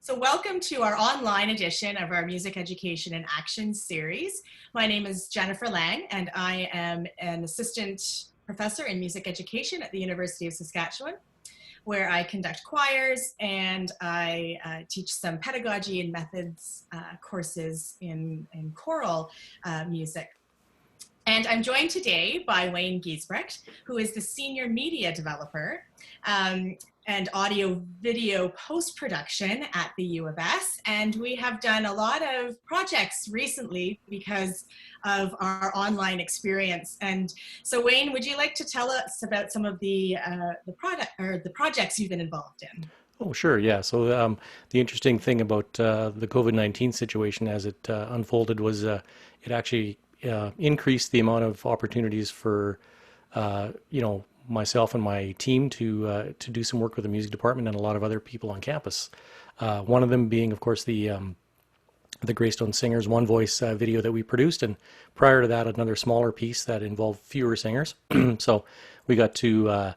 So welcome to our online edition of our Music Education in Action series. My name is Jennifer Lang, and I am an assistant professor in music education at the University of Saskatchewan, where I conduct choirs and I teach some pedagogy and methods courses in choral music. And I'm joined today by Wayne Giesbrecht, who is the senior media developer and audio video post-production at the U of S. And we have done a lot of projects recently because of our online experience. And so Wayne, would you like to tell us about some of the projects you've been involved in? Oh, sure. Yeah. So the interesting thing about the COVID-19 situation as it unfolded was it actually increased the amount of opportunities for myself and my team to do some work with the music department and a lot of other people on campus. One of them being, of course, the Greystone Singers One Voice video that we produced, and prior to that, another smaller piece that involved fewer singers. So we got to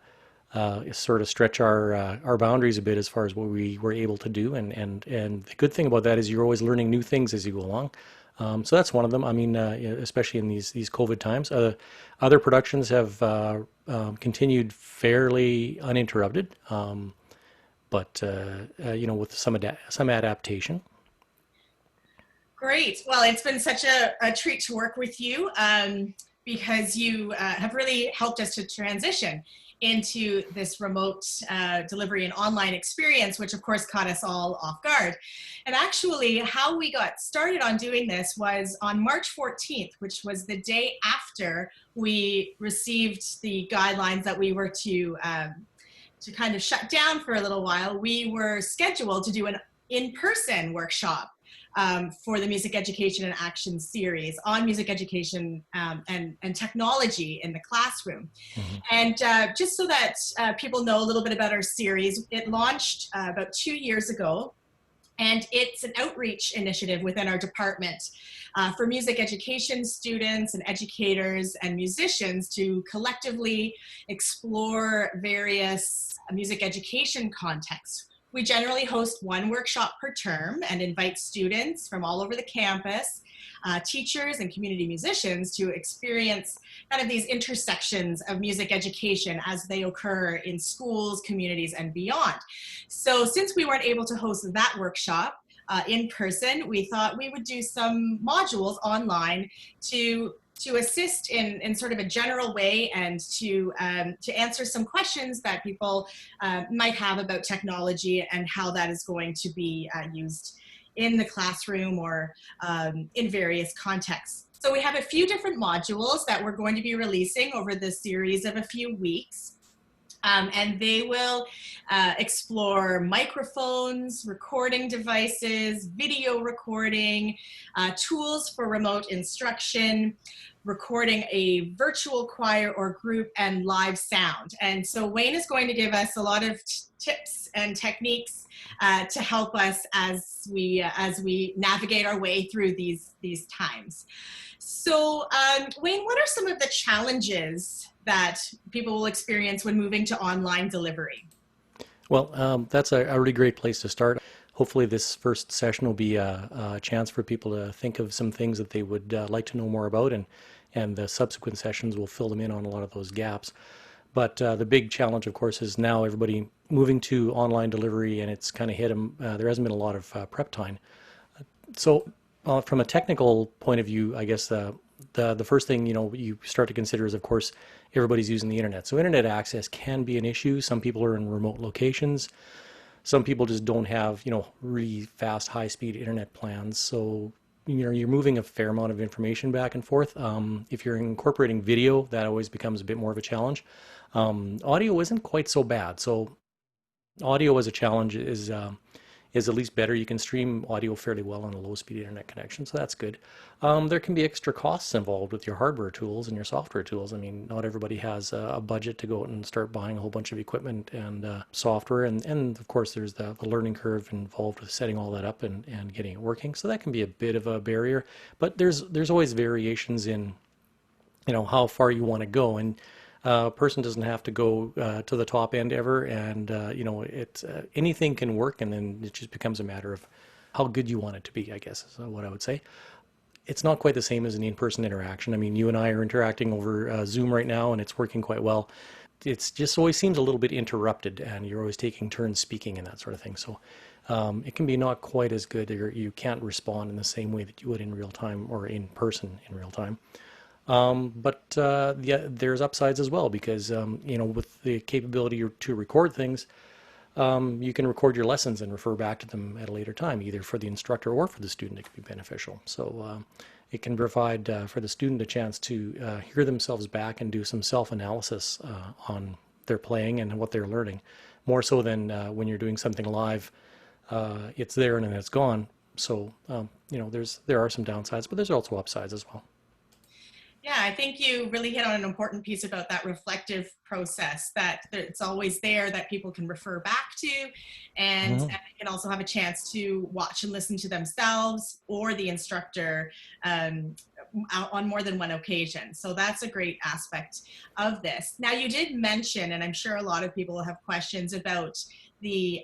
sort of stretch our boundaries a bit as far as what we were able to do, and the good thing about that is you're always learning new things as you go along. So that's one of them. I mean, especially in these COVID times. Other productions have continued fairly uninterrupted, but with some adaptation. Great. Well, it's been such a treat to work with you because you have really helped us to transition into this remote delivery and online experience, which of course caught us all off guard. And actually how we got started on doing this was on March 14th, which was the day after we received the guidelines that we were to kind of shut down for a little while. We were scheduled to do an in-person workshop for the Music Education in Action series on music education and technology in the classroom. Mm-hmm. And just so that people know a little bit about our series, it launched about 2 years ago, and it's an outreach initiative within our department for music education students and educators and musicians to collectively explore various music education contexts. We generally host one workshop per term and invite students from all over the campus, teachers and community musicians to experience kind of these intersections of music education as they occur in schools, communities, and beyond. So since we weren't able to host that workshop in person, we thought we would do some modules online to assist in sort of a general way and to answer some questions that people might have about technology and how that is going to be used in the classroom or in various contexts. So we have a few different modules that we're going to be releasing over the series of a few weeks. And they will explore microphones, recording devices, video recording, tools for remote instruction, recording a virtual choir or group, and live sound. And so Wayne is going to give us a lot of tips and techniques to help us as we navigate our way through these times. So Wayne, what are some of the challenges that people will experience when moving to online delivery? Well, that's a really great place to start. Hopefully this first session will be a chance for people to think of some things that they would like to know more about, and the subsequent sessions will fill them in on a lot of those gaps. But the big challenge, of course, is now everybody moving to online delivery, and it's kind of hit them. There hasn't been a lot of prep time. So from a technical point of view, I guess the first thing you start to consider is, of course, everybody's using the internet. So internet access can be an issue. Some people are in remote locations. Some people just don't have really fast, high-speed internet plans. So you're moving a fair amount of information back and forth. If you're incorporating video, that always becomes a bit more of a challenge. Audio isn't quite so bad. So audio as a challenge is at least better. You can stream audio fairly well on a low-speed internet connection, so that's good. There can be extra costs involved with your hardware tools and your software tools. I mean, not everybody has a budget to go out and start buying a whole bunch of equipment and software, and of course there's the learning curve involved with setting all that up and getting it working, so that can be a bit of a barrier. But there's always variations in how far you want to go, and A person doesn't have to go to the top end ever, and anything can work, and then it just becomes a matter of how good you want it to be, I guess is what I would say. It's not quite the same as an in-person interaction. I mean, you and I are interacting over Zoom right now, and it's working quite well. It's just always seems a little bit interrupted, and you're always taking turns speaking and that sort of thing. So it can be not quite as good, or you can't respond in the same way that you would in real time or in person in real time. But yeah, there's upsides as well because with the capability to record things, you can record your lessons and refer back to them at a later time, either for the instructor or for the student. It can be beneficial. So it can provide for the student a chance to hear themselves back and do some self-analysis on their playing and what they're learning, more so than when you're doing something live. It's there and then it's gone. So there are some downsides, but there's also upsides as well. Yeah, I think you really hit on an important piece about that reflective process, that it's always there that people can refer back to, and Mhm. they can also have a chance to watch and listen to themselves or the instructor um, on more than one occasion. So that's a great aspect of this. Now, you did mention, and I'm sure a lot of people will have questions about the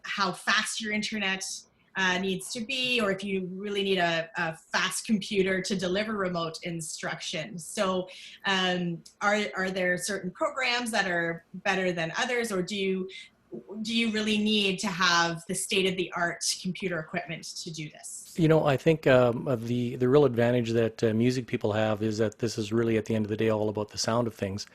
how fast your internet needs to be, or if you really need a fast computer to deliver remote instruction. So are there certain programs that are better than others, or do you really need to have the state-of-the-art computer equipment to do this? I think the real advantage that music people have is that this is really at the end of the day all about the sound of things.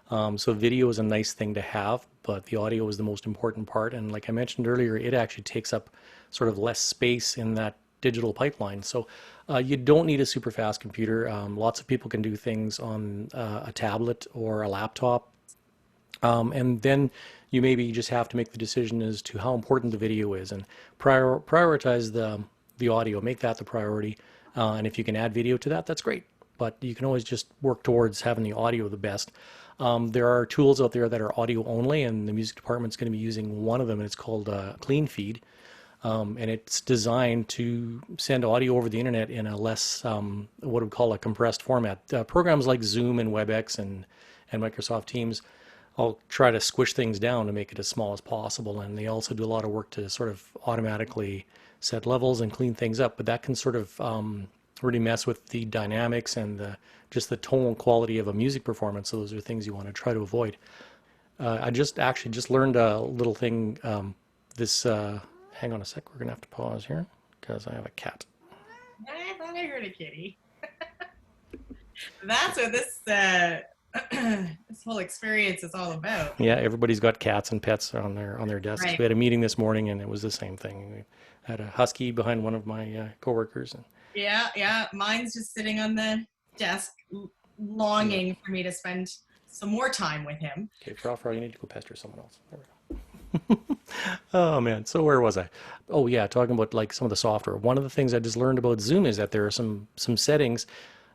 So video is a nice thing to have, but the audio is the most important part. And like I mentioned earlier, it actually takes up sort of less space in that digital pipeline. So you don't need a super fast computer. Lots of people can do things on a tablet or a laptop, and then you maybe just have to make the decision as to how important the video is and prioritize the audio, make that the priority. And if you can add video to that, that's great. But you can always just work towards having the audio the best. There are tools out there that are audio only, and the music department's going to be using one of them, and it's called Cleanfeed. And it's designed to send audio over the internet in a less, what we call a compressed format. Programs like Zoom and WebEx and Microsoft Teams, I'll try to squish things down to make it as small as possible. And they also do a lot of work to sort of automatically set levels and clean things up. But that can sort of really mess with the dynamics and just the tonal quality of a music performance. So those are things you want to try to avoid. I just learned a little thing. Hang on a sec. We're gonna have to pause here because I have a cat. I thought I heard a kitty. That's what this this whole experience is all about. Yeah, everybody's got cats and pets on their desks. Right. We had a meeting this morning, and it was the same thing. We had a husky behind one of my coworkers, and Yeah, yeah. Mine's just sitting on the desk, yeah. longing for me to spend some more time with him. Okay, for all you need to go pester someone else. There we go. Oh man, so where was I? Oh yeah, talking about like some of the software. One of the things I just learned about Zoom is that there are some settings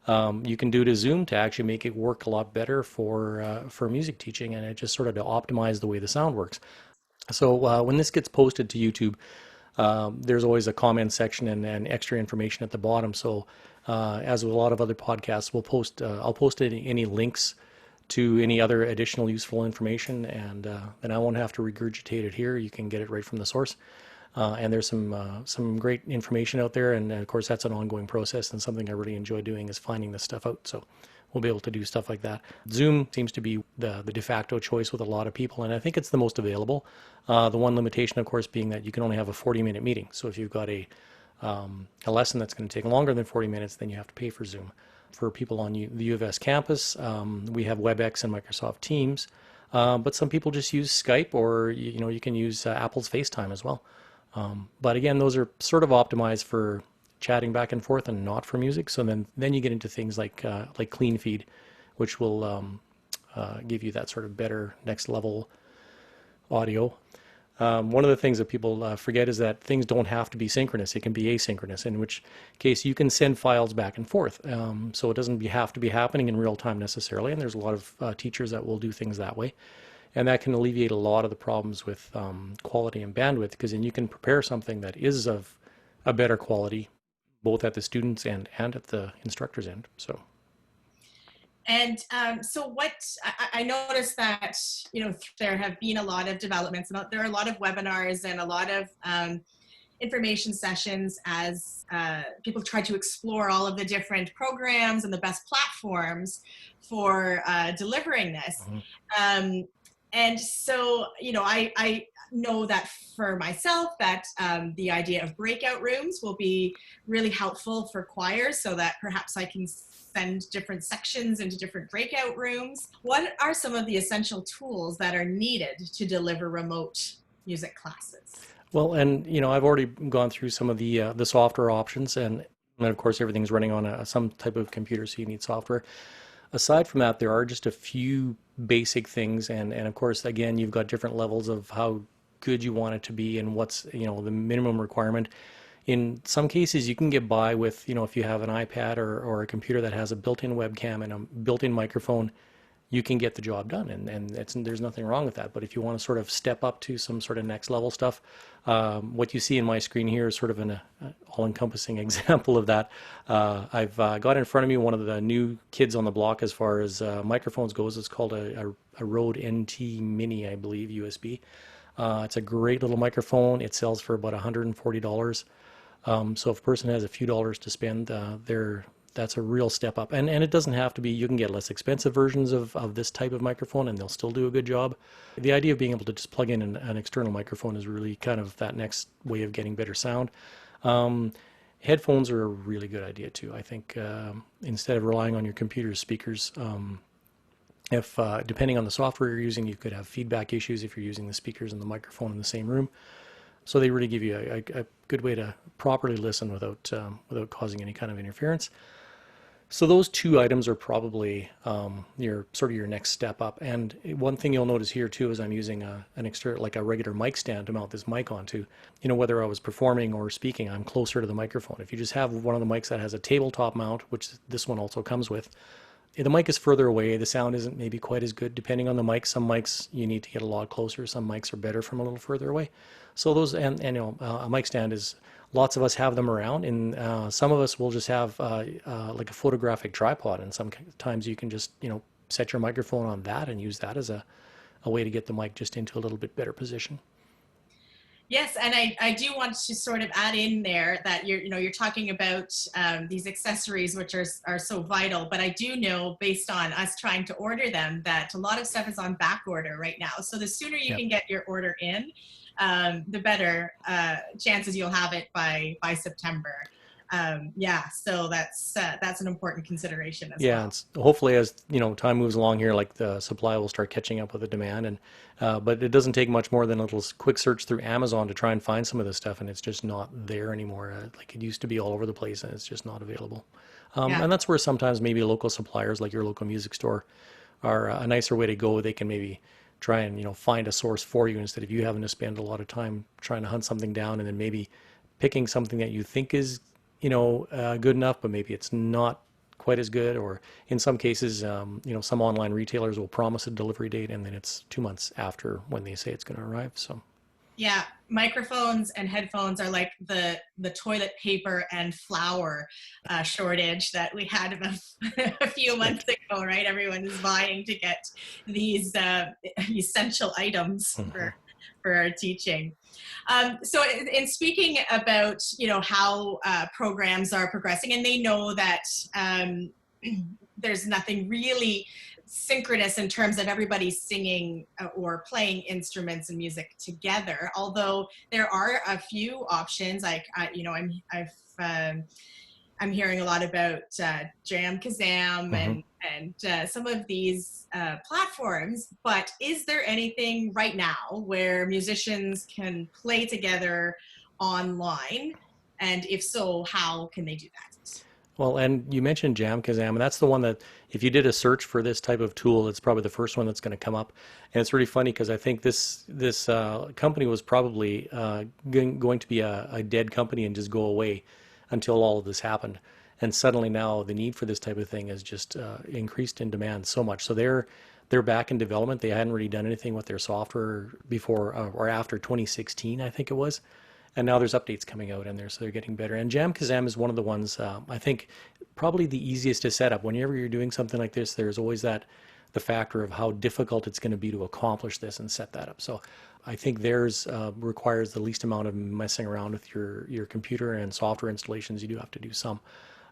you can do to Zoom to actually make it work a lot better for music teaching, and it just sort of to optimize the way the sound works. So when this gets posted to YouTube, there's always a comment section and extra information at the bottom. So as with a lot of other podcasts, I'll post any links to any other additional useful information, and then I won't have to regurgitate it here. You can get it right from the source. And there's some great information out there, and of course that's an ongoing process, and something I really enjoy doing is finding this stuff out. So we'll be able to do stuff like that. Zoom seems to be the de facto choice with a lot of people, and I think it's the most available. The one limitation, of course, being that you can only have a 40-minute meeting. So if you've got a lesson that's going to take longer than 40 minutes, then you have to pay for Zoom. For people on the U of S campus, we have WebEx and Microsoft Teams, but some people just use Skype, or you can use Apple's FaceTime as well. But again, those are sort of optimized for chatting back and forth and not for music. So then you get into things like Cleanfeed, which will give you that sort of better next level audio. One of the things that people forget is that things don't have to be synchronous. It can be asynchronous, in which case you can send files back and forth. So it doesn't have to be happening in real time necessarily. And there's a lot of teachers that will do things that way. And that can alleviate a lot of the problems with quality and bandwidth, because then you can prepare something that is of a better quality, both at the students' end and at the instructor's end. So And so what I noticed that, there have been a lot of developments, and there are a lot of webinars and a lot of information sessions as people try to explore all of the different programs and the best platforms for delivering this. Mhm. Um, and so, I know that for myself that the idea of breakout rooms will be really helpful for choirs, so that perhaps I can send different sections into different breakout rooms. What are some of the essential tools that are needed to deliver remote music classes? Well, and I've already gone through some of the software options, and of course everything's running on some type of computer, so you need software. Aside from that, there are just a few basic things, and of course, again, you've got different levels of how good you want it to be and what's the minimum requirement. In some cases, you can get by with if you have an iPad or a computer that has a built-in webcam and a built-in microphone, you can get the job done, and there's nothing wrong with that. But if you want to sort of step up to some sort of next level stuff, what you see in my screen here is sort of an all-encompassing example of that. I've got in front of me one of the new kids on the block as far as microphones goes. It's called a Rode NT Mini, I believe, USB. It's a great little microphone. It sells for about $140. So if a person has a few dollars to spend, that's a real step up. And it doesn't have to be, you can get less expensive versions of this type of microphone and they'll still do a good job. The idea of being able to just plug in an external microphone is really kind of that next way of getting better sound. Headphones are a really good idea too. I think instead of relying on your computer speakers, if depending on the software you're using, you could have feedback issues if you're using the speakers and the microphone in the same room. So they really give you a good way to properly listen without causing any kind of interference. So those two items are probably your next step up. And one thing you'll notice here too is I'm using an extra, like a regular mic stand to mount this mic onto. Whether I was performing or speaking, I'm closer to the microphone. If you just have one of the mics that has a tabletop mount, which this one also comes with, the mic is further away. The sound isn't maybe quite as good depending on the mic. Some mics you need to get a lot closer. Some mics are better from a little further away. So those a mic stand is, lots of us have them around, and some of us will just have like a photographic tripod, and sometimes you can just set your microphone on that and use that as a way to get the mic just into a little bit better position. Yes, and I do want to sort of add in there that you're talking about these accessories, which are so vital. But I do know, based on us trying to order them, that a lot of stuff is on back order right now. So the sooner you can get your order in, the better chances you'll have it by September. So that's an important consideration as well. Yeah, it's hopefully as time moves along here, like the supply will start catching up with the demand, and but it doesn't take much more than a little quick search through Amazon to try and find some of this stuff, and it's just not there anymore. Like it used to be all over the place, and it's just not available. And that's where sometimes maybe local suppliers like your local music store are a nicer way to go. They can maybe try and find a source for you instead of you having to spend a lot of time trying to hunt something down and then maybe picking something that you think is good enough, but maybe it's not quite as good. Or in some cases, some online retailers will promise a delivery date and then it's 2 months after when they say it's going to arrive. So yeah, microphones and headphones are like the toilet paper and flour shortage that we had a few months ago, right? Everyone is vying to get these essential items for our teaching. So in speaking about, how programs are progressing, and they know that there's nothing really synchronous in terms of everybody singing or playing instruments and music together, although there are a few options. Like I'm hearing a lot about JamKazam and some of these platforms, but is there anything right now where musicians can play together online? And if so, how can they do that? well, and you mentioned JamKazam, and that's the one that if you did a search for this type of tool, it's probably the first one that's going to come up. And it's really funny because I think this company was probably going to be a dead company and just go away until all of this happened. And suddenly now the need for this type of thing has just increased in demand so much. So they're back in development. They hadn't really done anything with their software before or after 2016, I think it was. and now there's updates coming out, and they're getting better. And JamKazam is one of the ones I think probably the easiest to set up. Whenever you're doing something like this, there's always the factor of how difficult it's going to be to accomplish this and set that up. So I think theirs requires the least amount of messing around with your computer and software installations. You do have to do some.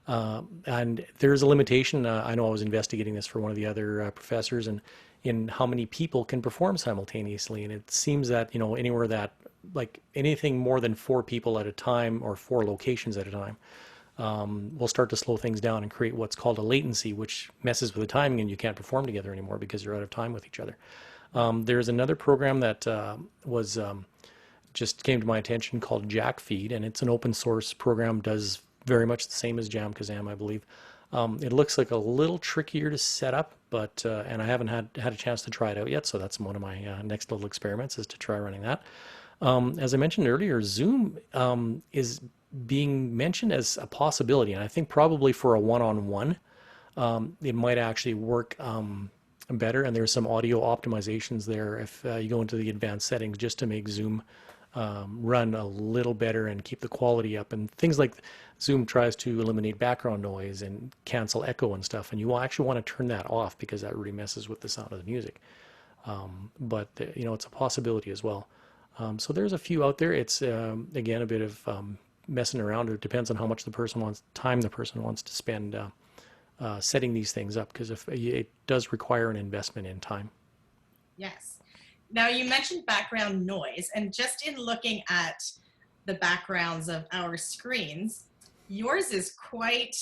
And there's a limitation. I know I was investigating this for one of the other professors, and in how many people can perform simultaneously. And it seems that, anywhere that, like anything more than 4 people at a time or 4 locations at a time, will start to slow things down and create what's called a latency, which messes with the timing and you can't perform together anymore because you're out of time with each other. There's another program that was just came to my attention called Jacktrip, and it's an open source program, does very much the same as JamKazam, I believe. It looks like a little trickier to set up, but and I haven't had a chance to try it out yet, so that's one of my next little experiments, is to try running that. As I mentioned earlier, Zoom is being mentioned as a possibility, and I think probably for a one-on-one, it might actually work better, and there's some audio optimizations there if you go into the advanced settings just to make Zoom run a little better and keep the quality up, and things like Zoom tries to eliminate background noise and cancel echo and stuff, and you will actually want to turn that off because that really messes with the sound of the music. But it's a possibility as well. So there's a few out there. It's again a bit of messing around. It depends on how much the person wants to spend setting these things up, because if it does require an investment in time. Yes. Now, you mentioned background noise, and just in looking at the backgrounds of our screens, yours is quite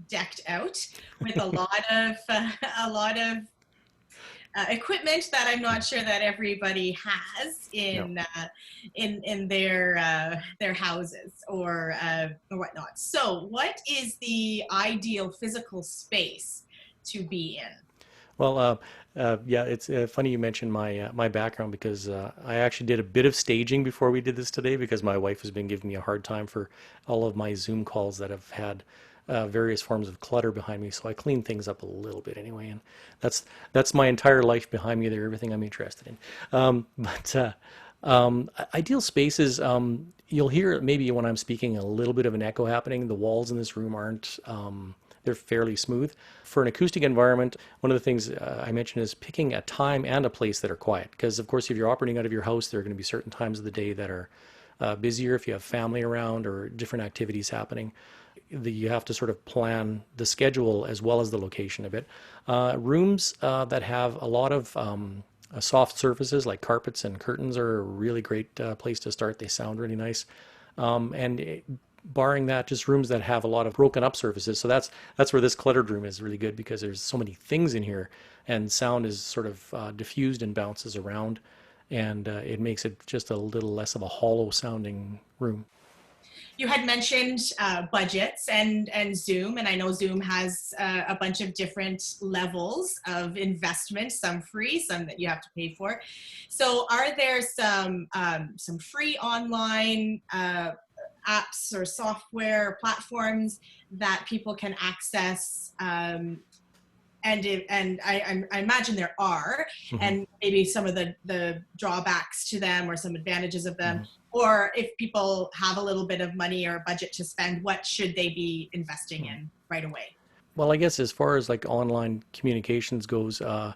decked out with a lot of equipment that I'm not sure that everybody has in their houses or whatnot. So, what is the ideal physical space to be in? Well, yeah, it's funny you mentioned my background, because I actually did a bit of staging before we did this today, because my wife has been giving me a hard time for all of my Zoom calls that have had various forms of clutter behind me. So I cleaned things up a little bit anyway, and that's my entire life behind me there, everything I'm interested in. Ideal spaces, you'll hear maybe when I'm speaking a little bit of an echo happening. The walls in this room aren't they're fairly smooth. For an acoustic environment, one of the things I mentioned is picking a time and a place that are quiet. Because, of course, if you're operating out of your house, there are going to be certain times of the day that are busier if you have family around or different activities happening. You have to sort of plan the schedule as well as the location of it. Rooms that have a lot of soft surfaces like carpets and curtains are a really great place to start. They sound really nice. Barring that, just rooms that have a lot of broken up surfaces. So that's where this cluttered room is really good, because there's so many things in here, and sound is sort of diffused and bounces around, and it makes it just a little less of a hollow sounding room. You had mentioned budgets and Zoom, and I know Zoom has a bunch of different levels of investment, some free, some that you have to pay for. So are there some free online apps or software platforms that people can access? And I imagine there are, and maybe some of the drawbacks to them or some advantages of them, or if people have a little bit of money or budget to spend, what should they be investing in right away? Well, I guess as far as like online communications goes, I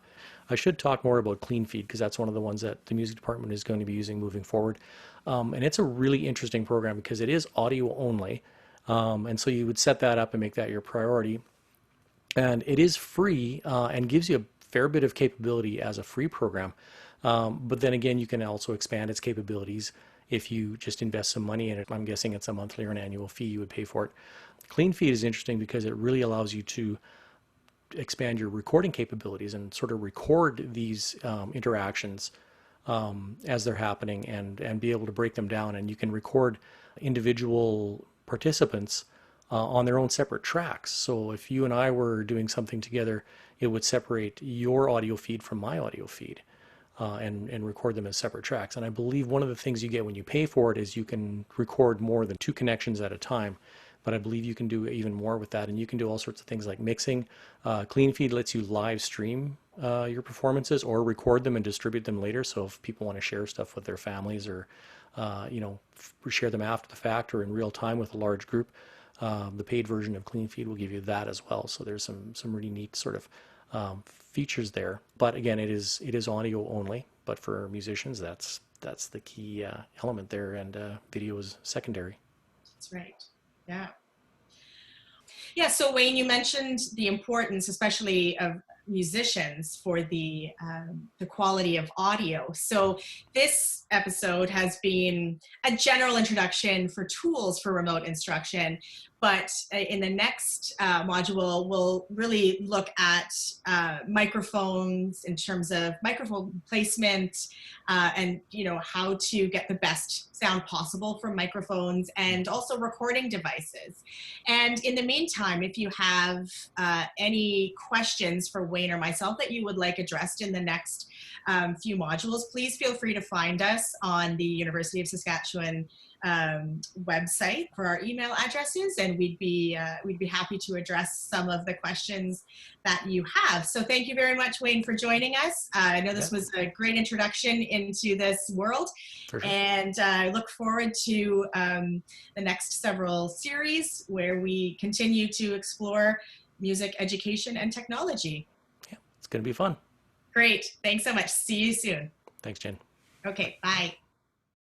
should talk more about Cleanfeed, because that's one of the ones that the music department is going to be using moving forward. And it's a really interesting program because it is audio only. And so you would set that up and make that your priority. And it is free and gives you a fair bit of capability as a free program. But then again, you can also expand its capabilities if you just invest some money in it. I'm guessing it's a monthly or an annual fee you would pay for it. Cleanfeed is interesting because it really allows you to expand your recording capabilities and sort of record these interactions as they're happening, and be able to break them down. And you can record individual participants on their own separate tracks. So if you and I were doing something together, it would separate your audio feed from my audio feed and record them as separate tracks. And I believe one of the things you get when you pay for it is you can record more than 2 connections at a time. But I believe you can do even more with that, and you can do all sorts of things like mixing. Cleanfeed lets you live stream your performances or record them and distribute them later. So if people want to share stuff with their families or, share them after the fact or in real time with a large group, the paid version of Cleanfeed will give you that as well. So there's some really neat sort of features there. But again, it is audio only. But for musicians, that's the key element there, and video is secondary. That's right. Yeah. Yeah, so Wayne, you mentioned the importance, especially of musicians, for the quality of audio. So this episode has been a general introduction for tools for remote instruction, but in the next module, we'll really look at microphones in terms of microphone placement and how to get the best sound possible from microphones, and also recording devices. And in the meantime, if you have any questions for Wayne or myself that you would like addressed in the next few modules, please feel free to find us on the University of Saskatchewan website for our email addresses, and we'd be happy to address some of the questions that you have. So thank you very much, Wayne, for joining us. I know this was a great introduction into this world, For sure. and I look forward to the next several series where we continue to explore music education and technology. Yeah, it's going to be fun. Great. Thanks so much. See you soon. Thanks, Jen. Okay, bye.